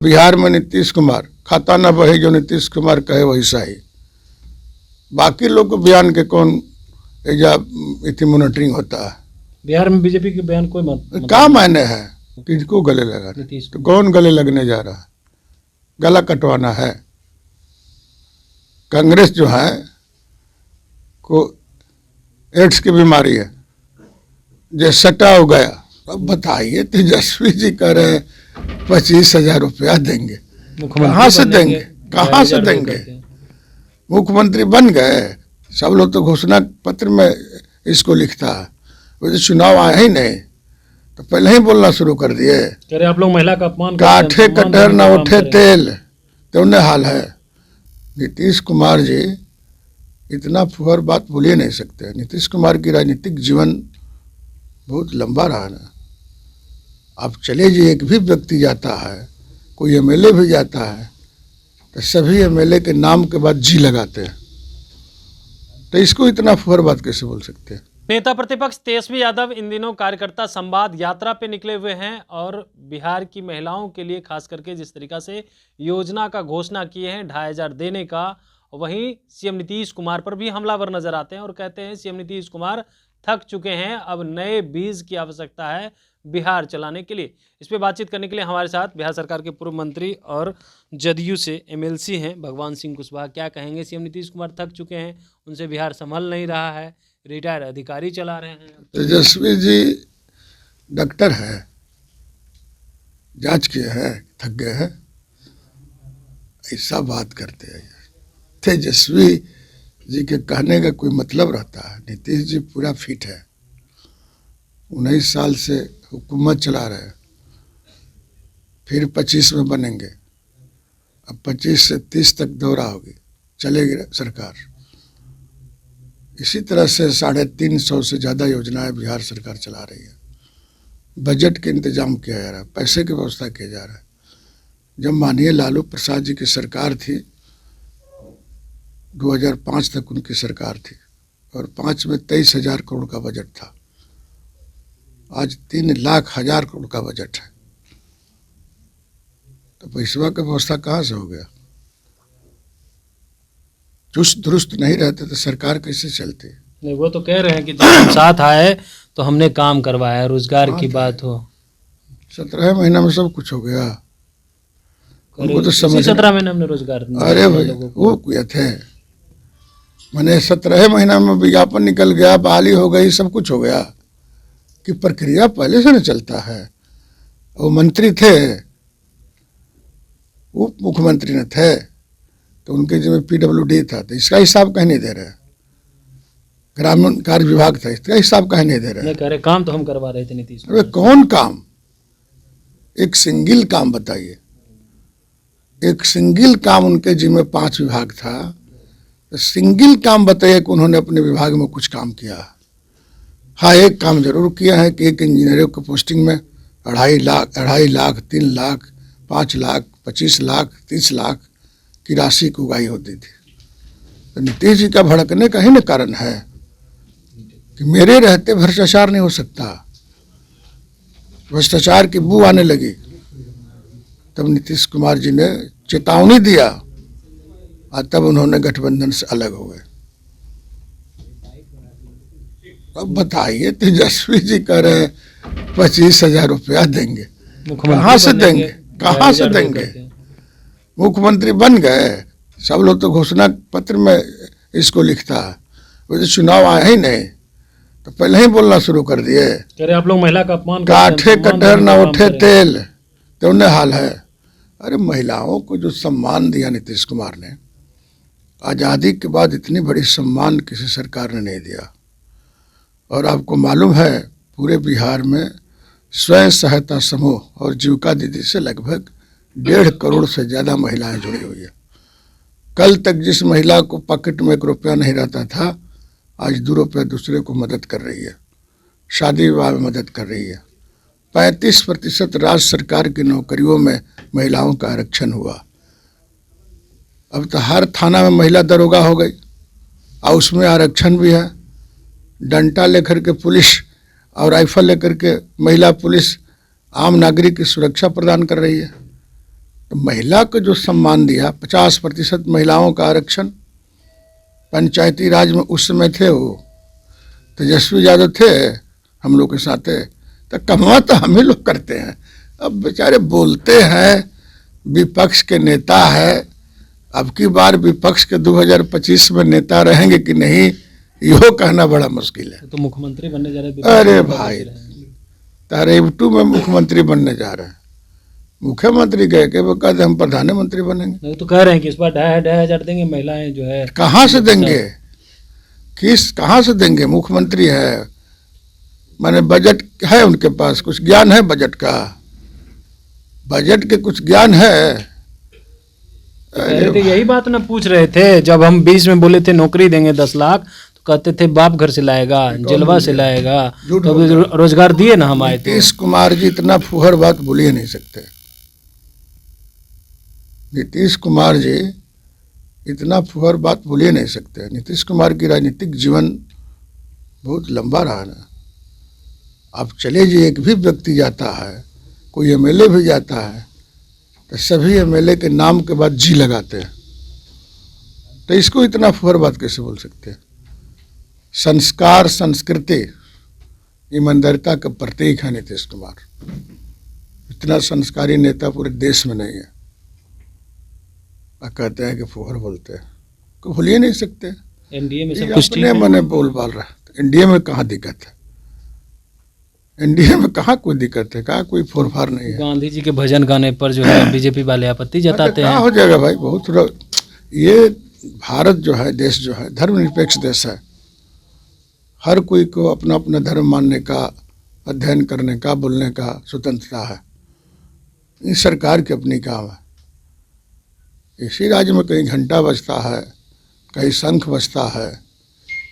बिहार में नीतीश कुमार खाता न बहे जो नीतीश कुमार कहे वैसा ही। बाकी लोग को बयान के कौन या इतनी मॉनिटरिंग होता है। बिहार में बीजेपी के बयान कोई क्या मायने है, किसको गले लगा, तो कौन गले लगने जा रहा है, गला कटवाना है। कांग्रेस जो है को एड्स की बीमारी है, जो सटा हो गया। अब बताइए, तेजस्वी जी कह रहे हैं 25,000 रुपया देंगे, कहाँ से देंगे, कहाँ से देंगे। मुख्यमंत्री बन गए, सब लोग तो घोषणा पत्र में इसको लिखता है। वो तो चुनाव आया ही नहीं तो पहले ही बोलना शुरू कर दिए। अरे आप लोग महिला का अपमान काठे कटहर न उठे तेल, तो उन्हें हाल है। नीतीश कुमार जी इतना फुहर बात बोल ही नहीं सकते। नीतीश कुमार की राजनीतिक जीवन बहुत लंबा रहा ना। आप चले जी, एक भी व्यक्ति जाता है, कोई एमएलए भी जाता है, तो सभी एमएलए के नाम के बाद जी लगाते हैं। तो इसको इतना फुहर बात कैसे बोल सकते हैं। नेता प्रतिपक्ष तेजस्वी यादव इन दिनों कार्यकर्ता संवाद यात्रा पे निकले हुए हैं और बिहार की महिलाओं के लिए खास करके जिस तरीका से योजना का घोषणा किए हैं 2,500 देने का, वहीं सीएम नीतीश कुमार पर भी हमलावर नजर आते हैं और कहते हैं सीएम नीतीश कुमार थक चुके हैं, अब नए बीज की आवश्यकता है बिहार चलाने के लिए। इस पे बातचीत करने के लिए हमारे साथ बिहार सरकार के पूर्व मंत्री और जदयू से एमएलसी हैं भगवान सिंह कुशवाहा। क्या कहेंगे, सीएम नीतीश कुमार थक चुके हैं, उनसे बिहार संभल नहीं रहा है, रिटायर अधिकारी चला रहे हैं। तेजस्वी जी डॉक्टर है, जांच किए हैं, थक गए हैं, ऐसा बात करते हैं। तेजस्वी जी के कहने का कोई मतलब रहता है। नीतीश जी पूरा फिट है, 19 साल से हुकूमत चला रहे हैं, फिर 25 में बनेंगे, अब 25 से 30 तक दौरा होगी, चलेगी सरकार। इसी तरह से 350 से ज़्यादा योजनाएं बिहार सरकार चला रही है। बजट के इंतजाम किया जा रहा है, पैसे की व्यवस्था किया जा रहा है। जब माननीय लालू प्रसाद जी की सरकार थी, 2005 तक उनकी सरकार थी और 5 में 23,000 करोड़ का बजट था। आज 3,00,000 करोड़ का बजट है, तो पैसवा की व्यवस्था कहाँ से हो गया। चुस्त दुरुस्त नहीं रहते तो सरकार कैसे चलती। नहीं, वो तो कह रहे हैं कि जब हम साथ आए तो हमने काम करवाया, रोजगार की बात हो। 17 महीना में सब कुछ हो गया। उनको तो समझ 17 महीने हमने रोजगार। अरे भाई वो कुछ थे, मैंने 17 महीना में विज्ञापन निकल गया, बहाली हो गई, सब कुछ हो गया। कि प्रक्रिया पहले से न चलता है। वो मंत्री थे, उप मुख्यमंत्री न थे, तो उनके जिम्मे PWD था, तो इसका हिसाब कहीं नहीं दे रहे। ग्रामीण कार्य विभाग था, इसका हिसाब कहीं नहीं दे रहे। कह रहे काम तो हम करवा रहे थे नीतीश। अरे कौन काम, एक सिंगल काम बताइए। एक सिंगल काम उनके जिम्मे 5 विभाग था, तो सिंगल काम बताइए कि उन्होंने अपने विभाग में कुछ काम किया। हाँ, एक काम जरूर किया है कि एक इंजीनियरों की पोस्टिंग में 2.5 लाख, 3 लाख, 5 लाख, 25 लाख, 30 लाख की राशि की उगाही होती थी। तो नीतीश जी का भड़कने का ही न कारण है कि मेरे रहते भ्रष्टाचार नहीं हो सकता। भ्रष्टाचार की बू आने लगी, तब नीतीश कुमार जी ने चेतावनी दिया और तब उन्होंने गठबंधन से अलग हो गए। अब बताइए, तेजस्वी जी कह रहे हैं 25,000 रुपया देंगे, कहाँ से देंगे, कहाँ से देंगे। मुख्यमंत्री बन गए, सब लोग तो घोषणा पत्र में इसको लिखता है। वो तो चुनाव आया ही नहीं तो पहले ही बोलना शुरू कर दिए। अरे आप लोग महिला का अपमान काठे कटहर न उठे तेल, तो उन्हें हाल है। अरे महिलाओं को जो सम्मान दिया नीतीश कुमार ने, आज़ादी के बाद इतनी बड़ी सम्मान किसी सरकार ने नहीं दिया। और आपको मालूम है, पूरे बिहार में स्वयं सहायता समूह और जीविका दीदी से लगभग 1.5 करोड़ से ज़्यादा महिलाएं जुड़ी हुई है। कल तक जिस महिला को पॉकेट में 1 रुपया नहीं रहता था, आज 2 रुपये दूसरे को मदद कर रही है, शादी विवाह में मदद कर रही है। 35% राज्य सरकार की नौकरियों में महिलाओं का आरक्षण हुआ। अब तो हर थाना में महिला दरोगा हो गई और उसमें आरक्षण भी है। डंडा लेकर के पुलिस और राइफल लेकर के महिला पुलिस आम नागरिक की सुरक्षा प्रदान कर रही है। तो महिला को जो सम्मान दिया, 50% महिलाओं का आरक्षण, पंचायती राज में उस समय थे वो तेजस्वी यादव थे हम लोग के साथ, तो कमवा तो हम ही लोग करते हैं। अब बेचारे बोलते हैं, विपक्ष के नेता है, अब की बार विपक्ष के 2025 में नेता रहेंगे कि नहीं, यो कहना बड़ा मुश्किल है। तो मुख्यमंत्री बनने जा रहे हैं। अरे भाई, तारेवटू में मुख्यमंत्री बनने जा रहे हैं। मुख्यमंत्री कह के वो कहते हम प्रधानमंत्री बनेंगे। नहीं तो कह रहे हैं कि इस बार 2,500 देंगे, महिलाएं जो है कहाँ से देंगे, कहाँ से देंगे? मुख्यमंत्री है, माने बजट है उनके पास, कुछ ज्ञान है बजट का, बजट के कुछ ज्ञान है। यही बात ना पूछ रहे थे जब हम 20 में बोले थे नौकरी देंगे 10 लाख, तो कहते थे बाप घर से लाएगा, जलवा से लाएगा, तो अभी रोजगार दिए ना हम आए थे। नीतीश कुमार जी इतना फुहर बात बोल ही नहीं सकते। नीतीश कुमार जी इतना फुहर बात बोल ही नहीं सकते। नीतीश कुमार की राजनीतिक जीवन बहुत लंबा रहा ना। आप चले जी, एक भी व्यक्ति जाता है, कोई एमएलए भी जाता है, तो सभी एमएलए के नाम के बाद जी लगाते हैं। तो इसको इतना फुहर बात कैसे बोल सकते हैं? संस्कार, संस्कृति, ईमानदारिता का प्रतीक है नीतीश कुमार। इतना संस्कारी नेता पूरे देश में नहीं है। और कहते हैं कि फुहर बोलते हैं, को भूल ही नहीं सकते। एनडीए में सब कुछ ठीक अपने है। मने बोल बाल रहा है। एनडीए में कहाँ दिक्कत है? एनडीए में कहाँ कोई दिक्कत है? कहाँ कोई फोरफार नहीं है। गांधी जी के भजन गाने पर जो है बीजेपी वाले आपत्ति जताते हैं। हो जाएगा भाई, ये भारत जो है, देश जो है, धर्मनिरपेक्ष देश है। हर कोई को अपना अपना धर्म मानने का, अध्ययन करने का, बोलने का स्वतंत्रता है। इस सरकार की अपनी काम है। इसी राज्य में कहीं घंटा बजता है, कहीं शंख बजता है,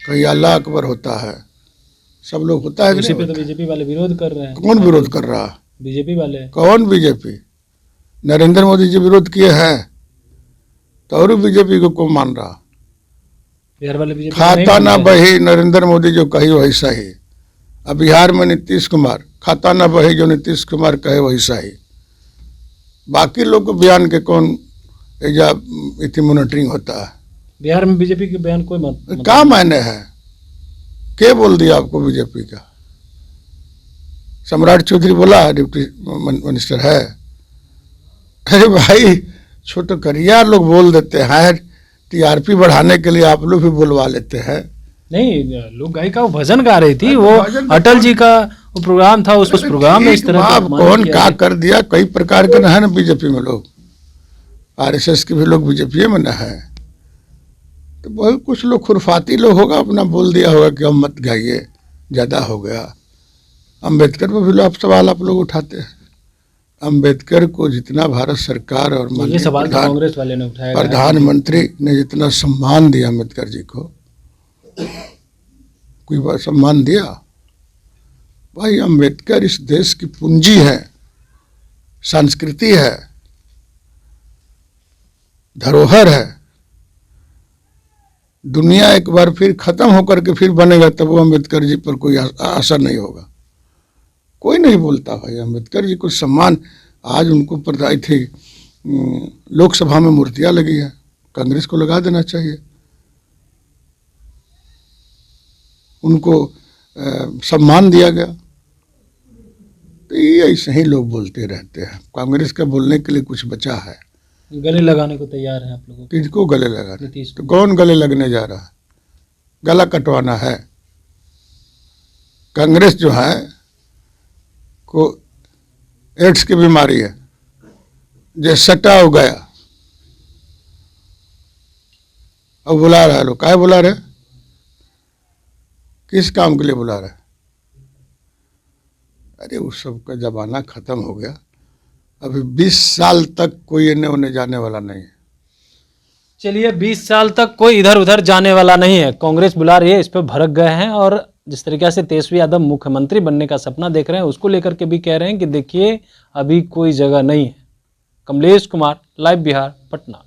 कहीं अल्लाह अकबर होता है, सब लोग होता है। उसी पे तो बीजेपी वाले विरोध कर रहे हैं। कौन विरोध कर रहा है? बीजेपी वाले। कौन बीजेपी? नरेंद्र मोदी जी विरोध किए हैं, तो और बीजेपी को कौन मान रहा? बिहार वाले बीजेपी खाता ना बही, नरेंद्र मोदी जो कही वही सही। अब बिहार में नीतीश कुमार, खाता ना बही, जो नीतीश कुमार कहे वही सही। बाकी लोग को बयान के कौन इतनी मॉनिटरिंग होता है? बिहार में बीजेपी के बयान कोई मत क्या मायने है? के बोल दिया आपको बीजेपी का? सम्राट चौधरी बोला डिप्टी मिनिस्टर है। अरे भाई, छोटे करिया लोग बोल देते हैं, टीआरपी बढ़ाने के लिए आप लोग भी बुलवा लेते हैं। नहीं, लोग गाय का वो भजन गा रही थी, वो अटल जी का वो प्रोग्राम था, उस प्रोग्राम में इस तरह कौन क्या कर दिया? कई प्रकार के न है ना बीजेपी में लोग, आरएसएस के भी लोग बीजेपी में न है। तो बहुत कुछ लोग खुरफाती लोग होगा, अपना बोल दिया होगा कि हम मत गाइए, ज़्यादा हो गया। अम्बेडकर पर भी आप सवाल आप लोग उठाते हैं। अम्बेडकर को जितना भारत सरकार और ये सवाल तो कांग्रेस वाले ने उठाया, प्रधानमंत्री ने जितना सम्मान दिया अम्बेडकर जी को, कोई सम्मान दिया? भाई, अम्बेडकर इस देश की पूंजी है, संस्कृति है, धरोहर है। दुनिया एक बार फिर खत्म होकर के फिर बनेगा, तब वो अम्बेडकर जी पर कोई असर नहीं होगा। कोई नहीं बोलता भाई अम्बेडकर जी को सम्मान। आज उनको प्रदाई थी, लोकसभा में मूर्तियां लगी है, कांग्रेस को लगा देना चाहिए। उनको सम्मान दिया गया। तो ये ऐसे ही लोग बोलते रहते हैं। कांग्रेस का बोलने के लिए कुछ बचा है? गले लगाने को तैयार है आप लोगों? किसको गले लगाने? तो कौन गले लगने जा रहा है? गला कटवाना है? कांग्रेस जो है को एड्स की बीमारी है, जो सटा हो गया, अब बुला रहा है लोग। क्या बुला रहे? किस काम के लिए बुला रहे? अरे उस सब का जमाना खत्म हो गया। अभी 20 साल तक कोई इन्हें उन्हें जाने वाला नहीं है। चलिए, 20 साल तक कोई इधर उधर जाने वाला नहीं है। कांग्रेस बुला रही है, इस पर भड़क गए हैं। और जिस तरीके से तेजस्वी यादव मुख्यमंत्री बनने का सपना देख रहे हैं, उसको लेकर के भी कह रहे हैं कि देखिए अभी कोई जगह नहीं है। कमलेश कुमार, लाइव बिहार, पटना।